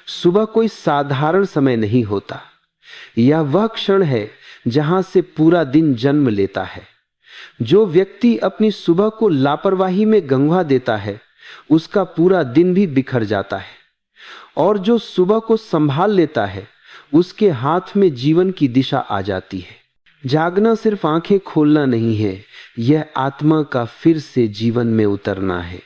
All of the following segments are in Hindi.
सुबह कोई साधारण समय नहीं होता। यह वह क्षण है जहां से पूरा दिन जन्म लेता है। जो व्यक्ति अपनी सुबह को लापरवाही में गंवा देता है, उसका पूरा दिन भी बिखर जाता है। और जो सुबह को संभाल लेता है, उसके हाथ में जीवन की दिशा आ जाती है। जागना सिर्फ आंखें खोलना नहीं है, यह आत्मा का फिर से जीवन में उतरना है।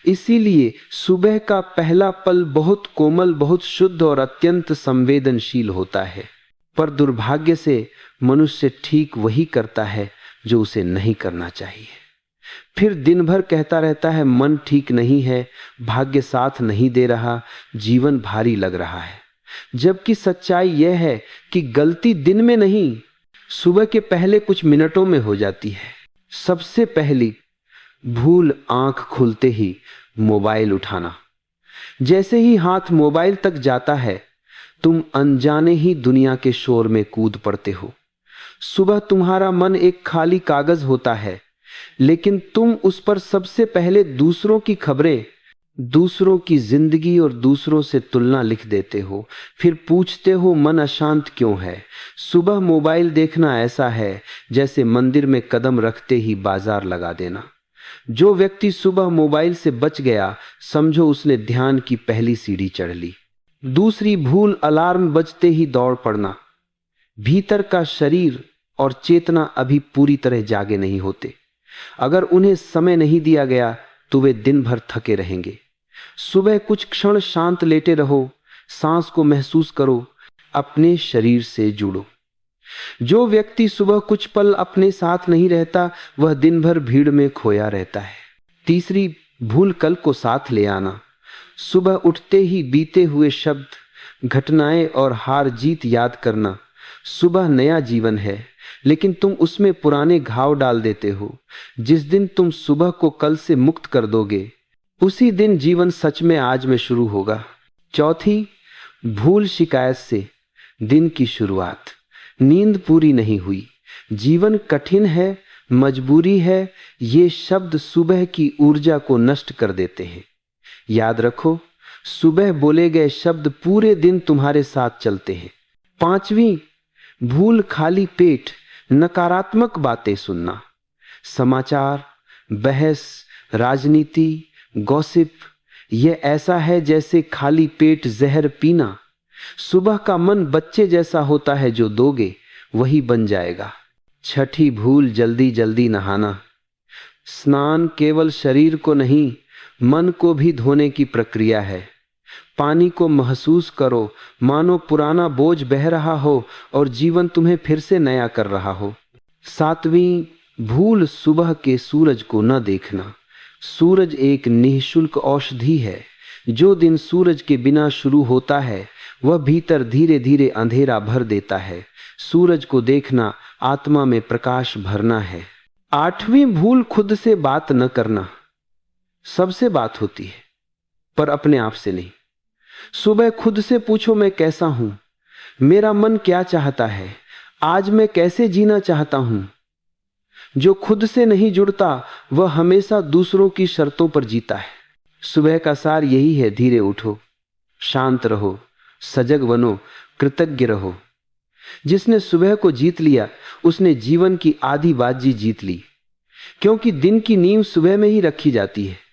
इसीलिए सुबह का पहला पल बहुत कोमल, बहुत शुद्ध और अत्यंत संवेदनशील होता है। पर दुर्भाग्य से मनुष्य ठीक वही करता है जो उसे नहीं करना चाहिए। फिर दिन भर कहता रहता है, मन ठीक नहीं है, भाग्य साथ नहीं दे रहा, जीवन भारी लग रहा है। जबकि सच्चाई यह है कि गलती दिन में नहीं, सुबह के पहले कुछ मिनटों में हो जाती है। सबसे पहली भूल आंख खुलते ही मोबाइल उठाना। जैसे ही हाथ मोबाइल तक जाता है, तुम अनजाने ही दुनिया के शोर में कूद पड़ते हो। सुबह तुम्हारा मन एक खाली कागज होता है, लेकिन तुम उस पर सबसे पहले दूसरों की खबरें, दूसरों की जिंदगी और दूसरों से तुलना लिख देते हो। फिर पूछते हो, मन अशांत क्यों है? सुबह मोबाइल देखना ऐसा है जैसे मंदिर में कदम रखते ही बाजार लगा देना। जो व्यक्ति सुबह मोबाइल से बच गया, समझो उसने ध्यान की पहली सीढ़ी चढ़ ली। दूसरी भूल, अलार्म बजते ही दौड़ पड़ना। भीतर का शरीर और चेतना अभी पूरी तरह जागे नहीं होते। अगर उन्हें समय नहीं दिया गया तो वे दिन भर थके रहेंगे। सुबह कुछ क्षण शांत लेटे रहो, सांस को महसूस करो, अपने शरीर से जुड़ो। जो व्यक्ति सुबह कुछ पल अपने साथ नहीं रहता, वह दिन भर भीड़ में खोया रहता है। तीसरी भूल, कल को साथ ले आना। सुबह उठते ही बीते हुए शब्द, घटनाएं और हार जीत याद करना। सुबह नया जीवन है, लेकिन तुम उसमें पुराने घाव डाल देते हो। जिस दिन तुम सुबह को कल से मुक्त कर दोगे, उसी दिन जीवन सच में आज में शुरू होगा। चौथी भूल, शिकायत से दिन की शुरुआत। नींद पूरी नहीं हुई, जीवन कठिन है, मजबूरी है, ये शब्द सुबह की ऊर्जा को नष्ट कर देते हैं। याद रखो, सुबह बोले गए शब्द पूरे दिन तुम्हारे साथ चलते हैं। पांचवी भूल, खाली पेट, नकारात्मक बातें सुनना। समाचार, बहस, राजनीति, गॉसिप, यह ऐसा है जैसे खाली पेट जहर पीना। सुबह का मन बच्चे जैसा होता है, जो दोगे वही बन जाएगा। छठी भूल, जल्दी जल्दी नहाना। स्नान केवल शरीर को नहीं, मन को भी धोने की प्रक्रिया है। पानी को महसूस करो, मानो पुराना बोझ बह रहा हो और जीवन तुम्हें फिर से नया कर रहा हो। सातवीं भूल, सुबह के सूरज को न देखना। सूरज एक निःशुल्क औषधि है। जो दिन सूरज के बिना शुरू होता है, वह भीतर धीरे धीरे अंधेरा भर देता है। सूरज को देखना, आत्मा में प्रकाश भरना है। आठवीं भूल, खुद से बात न करना। सबसे बात होती है, पर अपने आप से नहीं। सुबह खुद से पूछो, मैं कैसा हूं? मेरा मन क्या चाहता है? आज मैं कैसे जीना चाहता हूं? जो खुद से नहीं जुड़ता, वह हमेशा दूसरों की शर्तों पर जीता है। सुबह का सार यही है, धीरे उठो, शांत रहो, सजग बनो, कृतज्ञ रहो। जिसने सुबह को जीत लिया, उसने जीवन की आधी बाजी जीत ली, क्योंकि दिन की नींव सुबह में ही रखी जाती है।